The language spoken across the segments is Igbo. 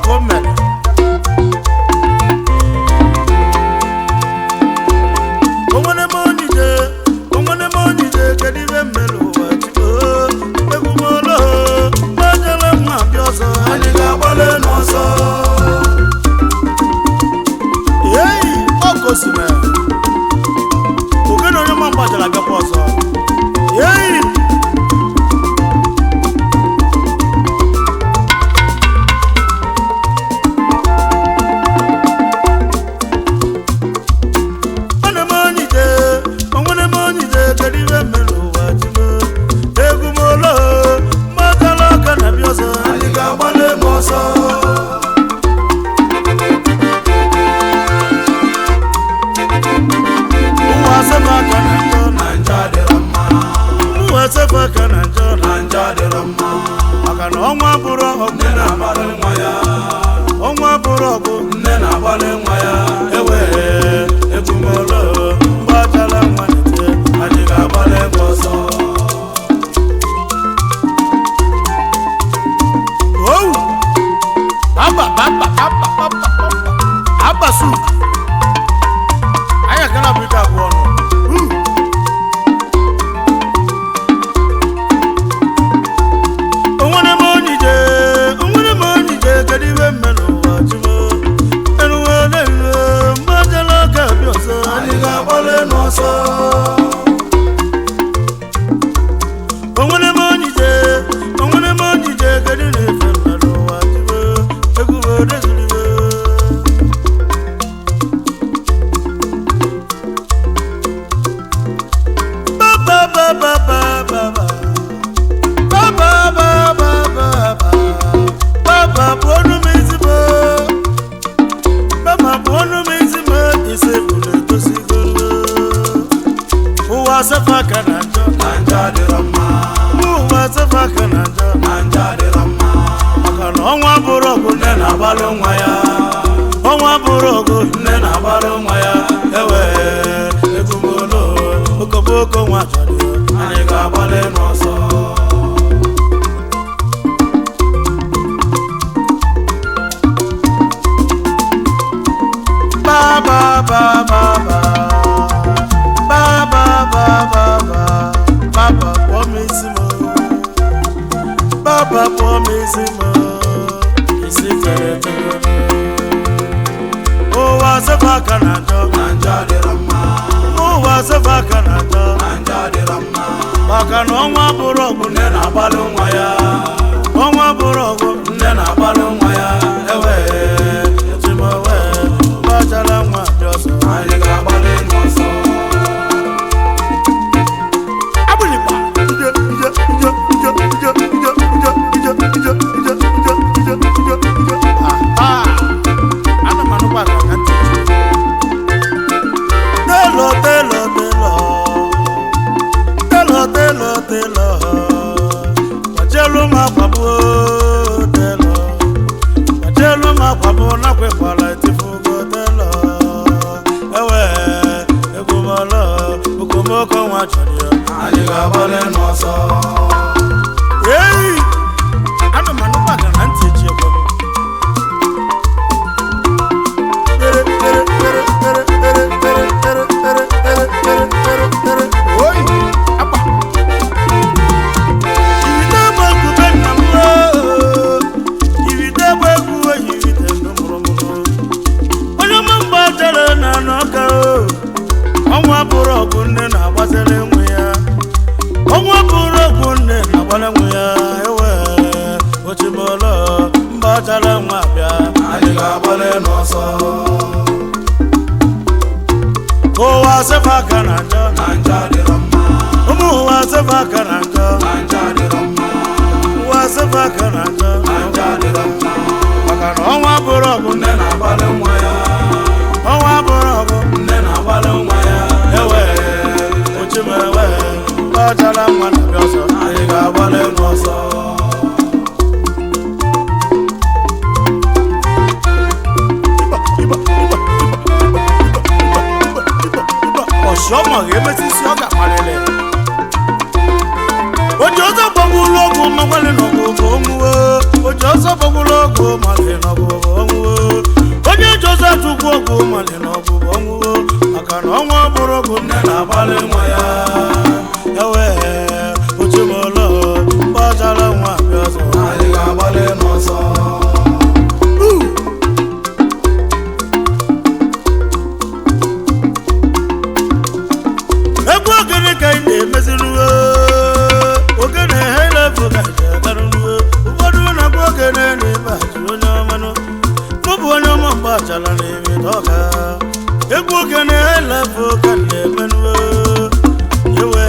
komele Onye Ije kedive mmelu ụwa chiko egwumolo gbajere nwa bịa ọzọ anyị ga-agbale n'ọzọ eyi ọkosime Ogene Onyeoma gbajere abịakwa ọzọ eyi ọnwa bụrụ ọgụ nne na-agbalị nwa ya ọnwa bụrụ ọgụ nne na-agbalị nwa ya ewe egwumolo mgbachala nwa nete anyị ga-agbalị ebe ọzọ owu abasu anyị akara bụ ike abụọ ọnụ ọnwa bụrụ ọgụ nne na-agbalị nwa ya ọnwa bụrụ ọgụ nne na-agbalị nwa ya ewe egwumolo okoboko nwa chọrọ anyị ga-agbalị n'ọsọ baba baba baba baba baba promise mo baba promise mo isi tere tere ụwa sefa aka na-achọ anja dịrọ mma ụwa sefa aka na-achọ anja dịrọ mma maka na ọnwa bụrụ ọgụ nne na-agbalị nwa ya ọnwa bụrụ ọgụ nne na-agbalị nwa ya ewe etimowe gbachala nwa dị ọsọ anyị ga-agbalị n'ọsọ anyị ga-agbalị n'ọsọ eyi ana m anụkwa na ntị echekwa oyi akpa ivite egbe egwu be nna m ivite egbe egwu eyi ivite ndụ mụrụ mụrụ onye ọma mgba jere na n'ọka ọnwa bụrụ ọgụ nne na-agbazere nwe ya ọnwa bụrụ ọgụ nne na-agbara nwe ya ewe ochimolo mgbachala nwa bịa anyị ga-agbalị n'ọsọ ụwa sefa aka na njọ na njọ dịrọ mma ụmụ ụwa sefa aka na njọ na njọ dịrọ mma ụwa sefa aka na njọ na njọ dịrọ mma maka na ọnwa bụrụ ọgụ nne na-agbalị nwa ya ọnwa bụrụ ọgụ nne na-agbalị nwa ya ewe ochimewe gbachala nwa na bịa ọsọ anyị ga-agbalị n'ọsọ ọsọma ga-emesi isi ọ ga-amalịlị oji ọzọ gbagbu ụlọ ọgwụ mmakwalị n'ọgụ ka o nwuo Joseph Ogulogo Malino Bongo. Onye Joseph Tugogo Malino Bongo. Akano Borogo Nena Balemaya. Yawe, Uchimolo, Bajala Wapiaso, Aliga Balenoso. Ogene kainde meziruo ogene hele fuga jagaruo ubodu na ogene ne baju nyamano mubu nyama bachala ne bitoka ogene hele fuga ne menuo yewe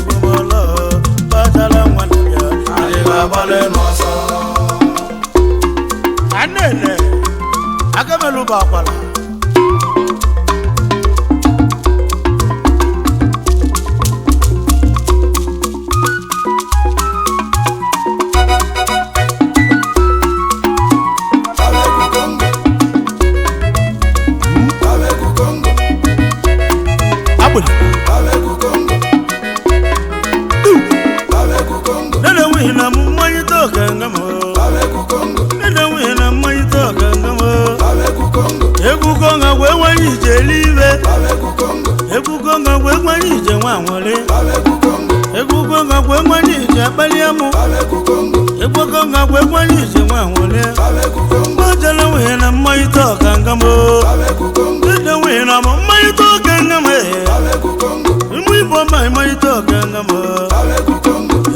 gumolo bachala mwana ya aliga bale noso anene akamelu bakwala Egugonga gwegwanyi je nwanwole Egugonga gwegwanyi je baliamu Egugonga gwegwanyi je nwanwole Bajala we na maito kangamo Dede we na maito kangamo Mwi bomba maito kangamo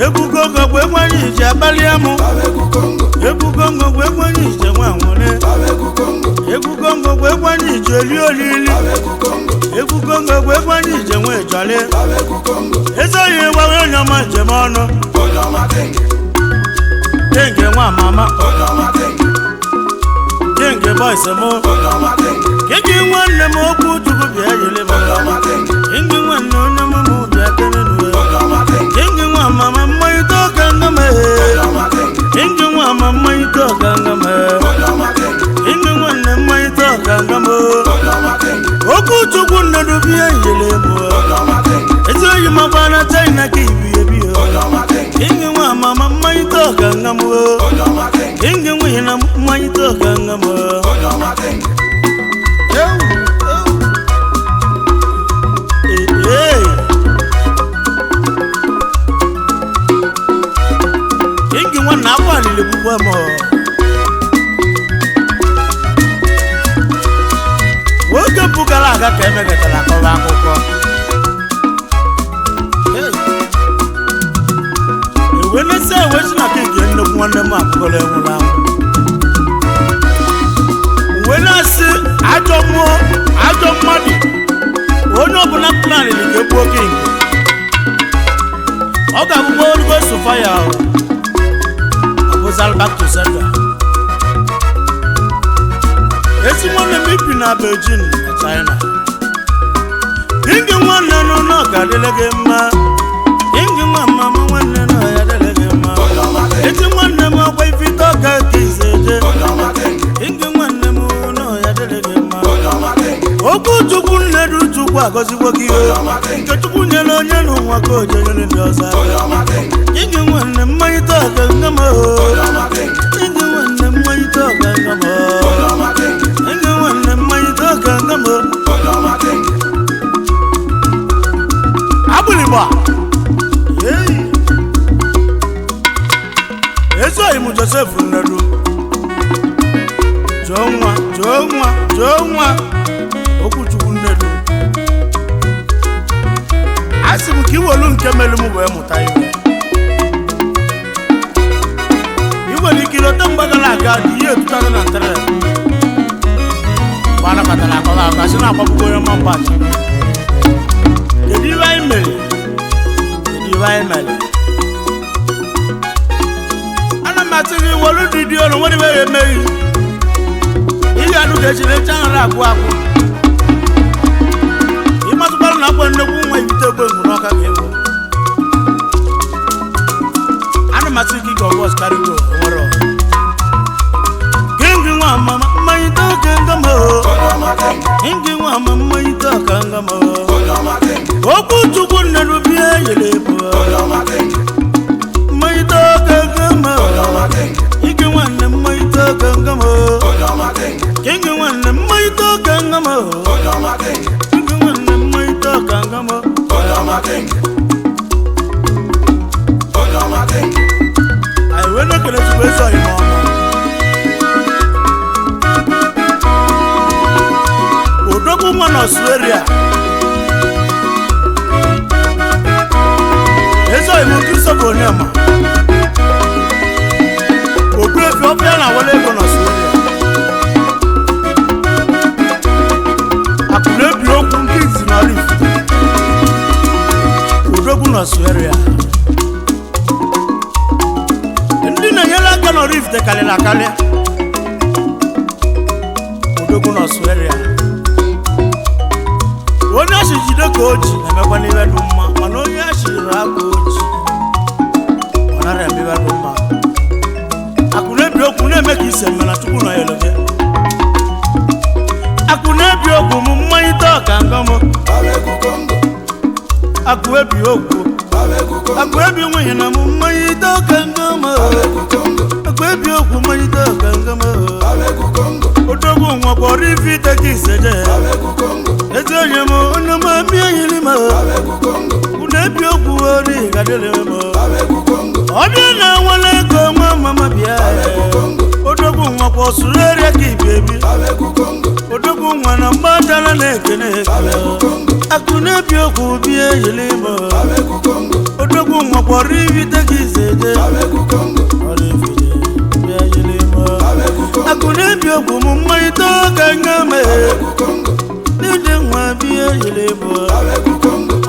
Egugonga gwegwanyi je baliamu Egugonga gwegwanyi je nwanwole Egugonga gwegwanyi je liolili Egugonga gwegwanyi je nwe jale Ezoye wa Onyeoma jemono Onyeoma Denge nwa mama Onyeoma Denge boys mo Onyeoma Kenge nwanne mo okwu Chukwu bịa yele mo Onyeoma Kenge nwanne Onyeoma mo bịa kenenu Onyeoma Kenge nwa mama mmaito kangame Onyeoma Kenge nwa mama mmaito kangame Onyeoma Kenge nwanne mmaito kangame Onyeoma Oku Chukwu nnedu bịa yele mo Onyeoma Ezoyi mabana China ki biye Onyeoma Kenge nwa mama mmaito kangame Onyeoma Kenge nwa mmaito kangame Onyeoma Kenge nwa na akwali le bugwa mo Woke bugala aga ka emegetala akọwa akụkọ Ewenese ewechina kenge nnukwu nwanne m abụgọla enwụla ahụ Wenasi ajọ mmadụ onye ọbụla plan dị ka egbuo kenge Ọ ga-abụgbo olugo sofaya ahụ Abụzal back to sender Esi nwanne m ipi na Beijing na China Ingi nwanne nọ n'ọgadịle gị mma Ingi nwa mama nwanne nọ ya dịle gị mma Eti nwanne m ọgwa ifite ọga ka iseje Ingi nwanne m nọ ya dịle gị mma Okwu Chukwu nnedu Chukwu agọzigbo gị Nke Chukwu nyere onye n'ụwa ka o jenyere ndị ọzọ Ingi nwanne mmanyite ọga nga m Ingi nwanne mmanyite ọga nga m Ingi nwanne mmanyite ọga nga m Abụlịgba Ezoghị m Joseph nnedu Jụọ nwa Okwu Chukwu nnedu Asị m ka iwelu nke melu m wee mụta iwe Iwere ike ilota mgbagala aga dị ihe 2003 Gbana katara akọla aka si na-agbapụgo onye mma mgbachi Kedu iwe anyị mere Ana m atị gị iwelu dịdị ọrụ nwere iwe emeghị Ihe adụ ga-echiri eche aghara agwụ Ịmatụkwara na akwa nnekwu nwa ibite egbe ngwu n'ọka ka ewu Ana m atị gị ka ọgọs karịgo onwere ọha Kingi nwa mama mmanyite oke ngama Kingi nwa mama mmanyite oke ngama Okwu Chukwu nnedu bịa yele bụ Mmanyite oke ngama n'Australia ezo imu Christopher Onyeoma ogrefi ọbịa na wale ego n'Australia akụna ebi okwu nke izi na Rift odogwu n'Australia ndị na-enyere aka na Rift karịrị akarị odogwu n'Australia onye asị jide ka oji na-emekwa n'ihe dị mma mana onye asịrị aka oji ọ nara eme ihe dị mma akụna ebi okwu na-eme ka ise mmena tupu na ya eloge akụna ebi okwu m mmanya ite ọka nga m akụ ebi okwu akụ ebi nwunye na m mmanya ite ọka nga m akụ ebi okwu mmanya ite ọka nga m odogwu nwakwa ọrụ ife ite ka iseje ezi onye m onye m amị ehiri m ụna ebi okwu ori gadịrị m ọbịa na-enwele ego nwa mama bịa odogwu nwakwa ọsụrụ eria ka ibi ebi odogwu nwa na mgbadala na-ekene akụ na-ebi okwu bịa ehiri m odogwu nwakwa ọrụ ife ite ka iseje ọrụ ifide bịa ehiri m akụ na-ebi okwu m mmanya ite ọka nga mee ndị nwa bịa ehiri m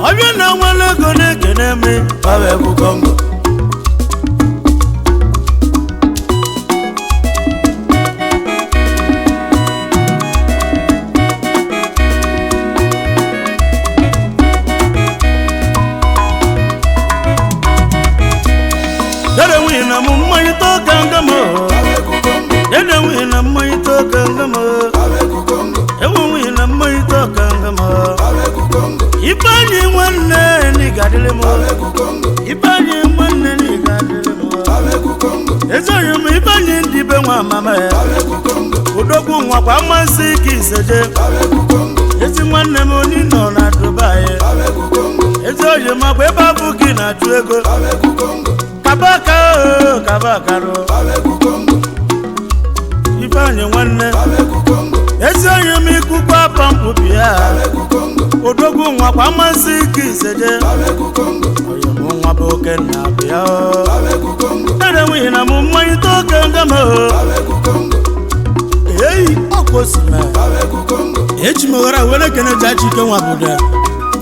ọbịa na-enwele ego na-ekene me babe egwu Bongo na mu mmanya toka ngamo dede wi na mmanya toka ngamo ewu na mmanya toka ngamo ibani nwanne ni gadele mo ibani nwanne ni gadele mo ezoyo mu ibani ndibe nwa mama odogwu nwa kwa amansi ki seje ezi nwanne mo ni no na Dubai ezoyo ma gbe babu ki na ju ego kabakaro ifanye nwanne ezi onye m ikuku apampu bịa odogwu nwa kwa amasị ka iseje onye m nwa bụ oke nna bịa ere nwihi na m mmanya toke nga m eyi ọkosime eji m ghara were kene jachi ike nwa bude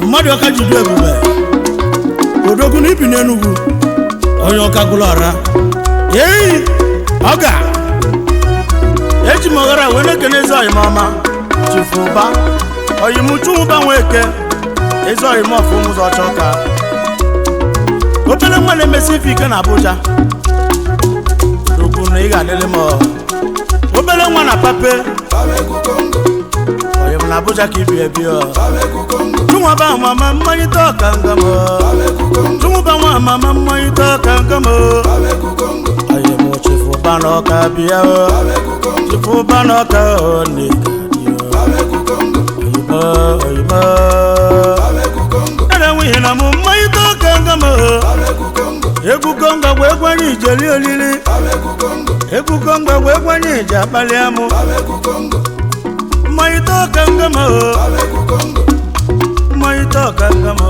mmadụ ọka jidu ebube odogwu na ibi n'Enugwu onye ọka gụlọra eyi ọga eji m ghara were kene ezi ọyị m ọma chifuba ọyị m chụba nweke ezi ọyị m ọfụ ụzọ ọchọka obere nwa na-emesi ife ike na Abuja okwu na ị ga-adịrị m obere nwa na pape ọyị m na Abuja ka ibi ebi chụnwaba mama mmanya ọka nga m chụnwụba nwa mama mmanya ọka nga m ọyị m chifuba n'ọka bịa chifuba n'ọka oyibo ere nwihi na m mmanya ọka nga m egwu Kongo bụ egwu anyị ijeli olili egwu Kongo bụ egwu anyị iji akpali amụ mmanya ọka nga m mmanya ọka nga m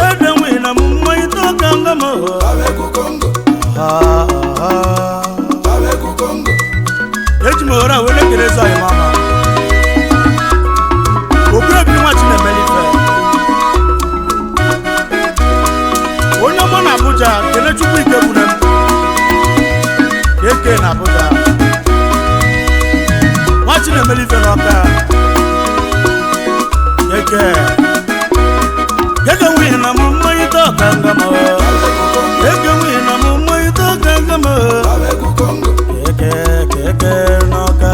ere nwihi na m mmanya ọka nga m eji m ghara were kere ezi ọyị mama ogrebi nwa Chinemelife onye ọma na Abuja kele Chukwu ike gbune m eke na Abuja nwa Chinemelife n'Ọka eke nwihi na m mmanya ọka nga m eke nwihi na m mmanya ọka nga m eke n'Ọka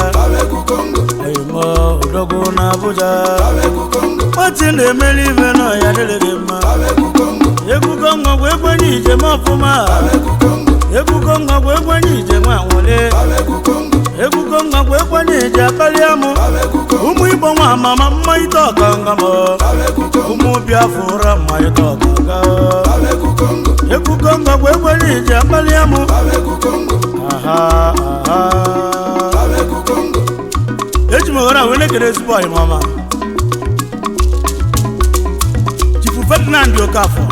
ayimo odogwu na Abuja nwati na-Emelife nọ ya dịrị gị mma egwu Kongo bụ egwu anyị ije ma ọfụma egwu Kongo bụ egwu anyị ije nwa nwole egwu Kongo bụ egwu anyị ije akpali amụ ụmụ Igbo nwa mama mmanya ọka nga m ụmụ Biafra mmanya ọka nga egwu Kongo bụ egwu anyị ije akpali amụ eji m ghara were kere ezigbo ọyị mama Ferdinand Okafọ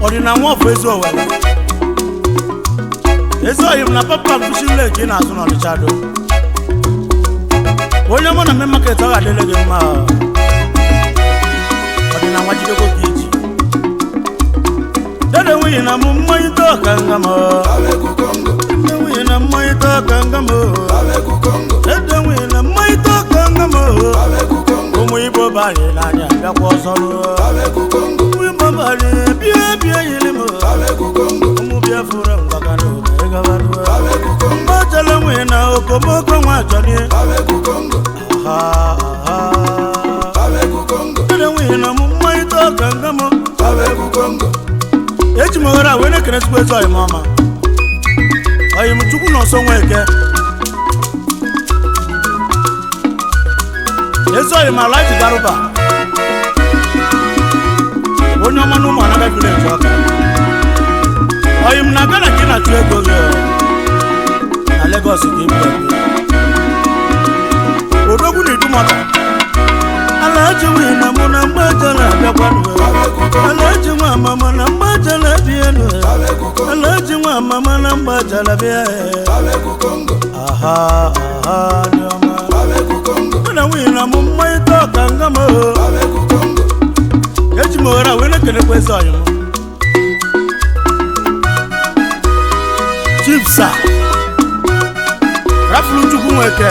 ọdịna nwa ọfọ ezi Owere ezi oyi m na papa mkpuchile gị na-azụ n'Ọnịcha do onye mụ na mme market ọ ga-adịle gị mma ọdịna nwa jidekwa gị iji dede nwunye na mụ mmanya ọka nga m dede nwunye na mmanya ọka nga m dede nwunye na mmanya ọka nga m ụmụ Igbo bari n'anya bịakwa ọzọ ụmụ Igbo bari bịa bịa yiri m ụmụ Biafra ngwaga n'oge ịgabarụ mgbe chere nwunye na okomoko nwa chọrọ dede nwunye na mụ mmanya ọka nga m eji m ohere a wee na-ekene chukwu ezi ọyị m ọma ọyị m chukwu na ọsọ nwa eke ezi ọyị m ala ji garụba onye ọma na ụmụ anaga vileji ọka ọyị m na Ghana ka ị na-achụ ego gị na Lagos ka ebi odogwu na idumọta Alaji nwunye na mụ na mgbajala abịakwanụ Alaji nwa mama na mgbajala bienu Alaji nwa mama na mgbajala bịa aha aha dị ọma na nwunye na mụ mmanya ọka nga m eji m ohere a wee na-ekenekwa ezi ọyị m Chief Sir Rafulu Chukwu Nweke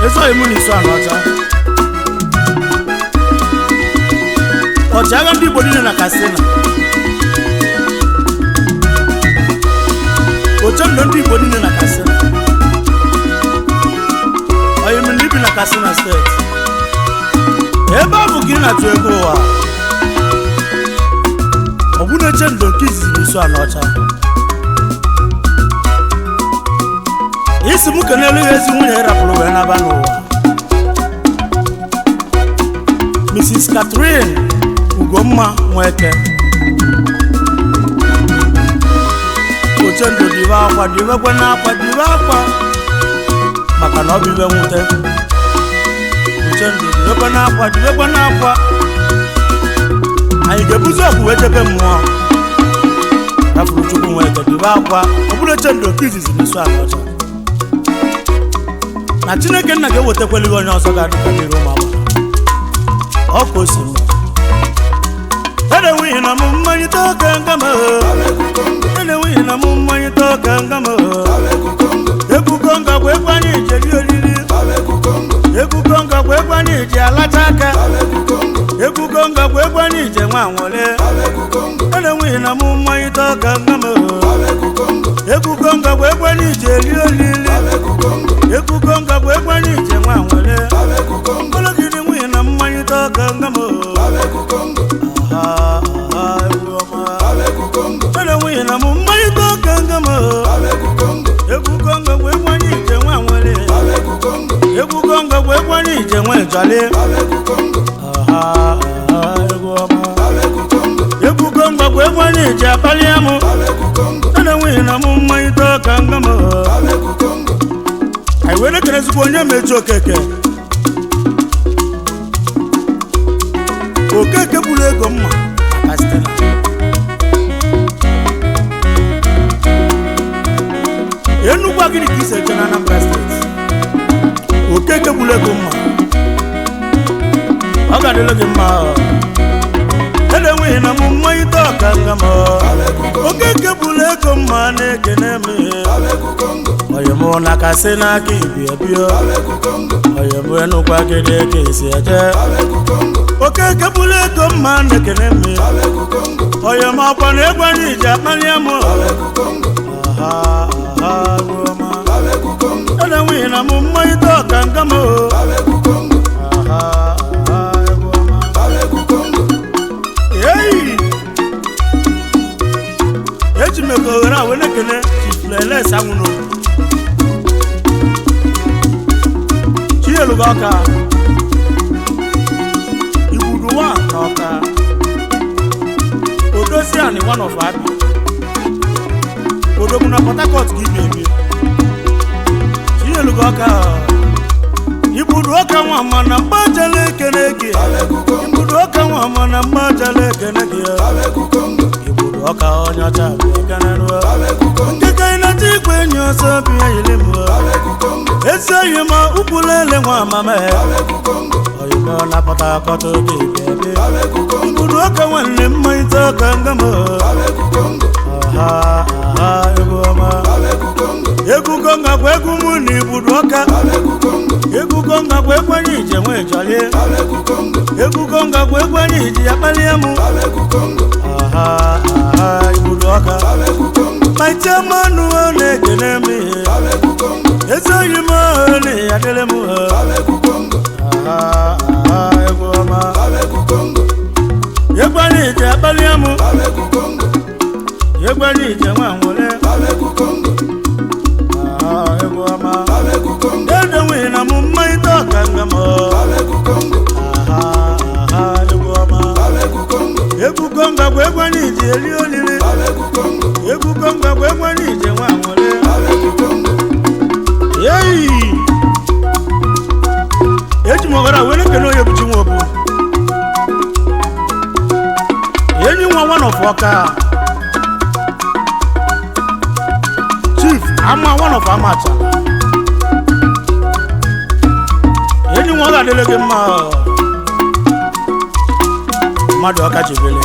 ezi ọyị mụ na iso Anọcha ọchịagha ndị Igbo niile na Katsina oche ndo ndị Igbo niile na Katsina ọyị m ndị bi na Katsina steeti ebe ọ bụ ka ị na-atụ ego ụwa ọgwụ na-eche ndo nke izizi na iso Anọcha isi m kenelu ya ezi nwunye rapụrụ wee naba n'ụwa Mrs. Catherine Ugomma Nweke oche ndụ dibe akwa dibekwe n'akwa dibe akwa maka na ọ bụ ibe nwute oche ndụ dibekwe n'akwa dibekwe n'akwa anyị ga-ebuzi ọgwụ wee chebe mmụọ Rafulu Chukwu Nweke dibe akwa ọ bụrụ eche ndụ nke izizi n'iso Anọcha na Chineke nna ga-ewetakweli onye ọzọ ga-adịka dịrị ụmụ agbara ọkụ osi m ede nwunye na mụ mmanya ọka nga m ede nwunye na mụ mmanya ọka nga m egwu Bongo bụ egwu anyị ji eri oriri egwu Bongo bụ egwu anyị ji alacha aka egwu Bongo bụ egwu anyị ji nwa nwole ede nwunye na mụ mmanya ọka nga m egwu Bongo bụ egwu anyị ji eri oriri egwu Bongo bụ egwu anyị ji nwa nwole ologidi nwunye na mmanya ọka nga m egwu ọma ede nwunye na mụ mmanya ọka nga m egwu Bongo bụ egwu anyị ji nwa nwole egwu Bongo bụ egwu anyị ji nwa ịjọli egwu ọma egwu Bongo bụ egwu anyị ji akpali ya mụ ede nwunye na mụ mmanya ọka nga m anyị wee na-ekene ezigbo onye mechi Okeke Okeke buru ego mma maka Stella Enugu gịnị ka isi eche na Anambra steeti Okeke buru ego mma ọ ga-adịle gị mma ede nwunye na mụ mmanya ọka nga m Okeke buru ego mma na-ekene m ọyị mụ na Katsina aka ibi ebio ọyị mụ Enugu gịnị ka isi eche Okeke buru ego mma na-ekene m ọyị m ọkwa na egwu anyị ji akpali ya m ede nwunye na mụ mmanya ọka nga m eji m ego ohere a wee na-ekene Chief Leles Anwụno Chieluga Ọka Igbudu nwa na Ọka Odoziani one of Abi Odogwu na Port Harcourt ka ibi ebi Ibudoka Ibudoka nwa mana mbajale kenegi Ibudoka nwa mana mbajale kenegi Ibudoka onyacha kenenu Ngeke ina tikwe nyoso biya ilimu Ese yema upulele nwa mame Oyimo na pata koto kibebe Ibudoka wane maita kangamo Aha Egoma Egugonga kwegumu ni Ibudoka Egugonga kwekwanyi ije mwejale Egugonga kwekwanyi ije yapaliamu Aha Ibudoka Maitemanu one kenemi Ezo yima one yadelemu Aha Egoma Yekwanyi ije yapaliamu Yekwanyi ije mwangole Egoma Dede na mumaita kangamo Egoma Egugonga kwekwanyi ije eliolile Egugonga kwekwanyi ije mwangole Yey Eji mwagara wene keno yebuchi mwobu Yenyi mwa one of waka Chief, ama one of amacha Yenyi mwaga delege Madu wakachibele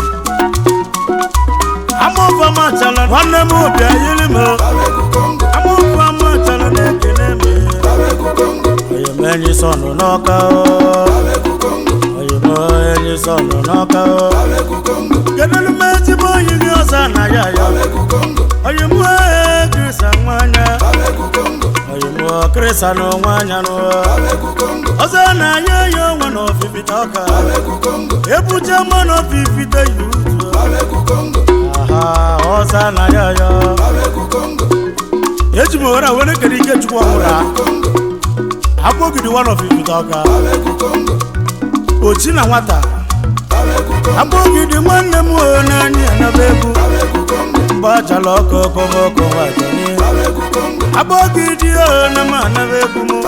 Ama of amacha la Wane mubia yilimo Ama of amacha la nekeneme Oyemenyi sonu noka Oyemenyi sonu noka Genelu meji bo yini osana yaya Oyemu Krisa mwanya Oyemu Krisa no mwanya no Osana yoyo wano fifitoka Ebuche mono fifite yutu Aha Osana yoyo Eji mwara wene kerike chukwa mura Apo gidi wano fifitoka Ochi na wata Apo gidi mwane mwona ni anabebu Bacha loko komoko wajani Abogidi na mana begumu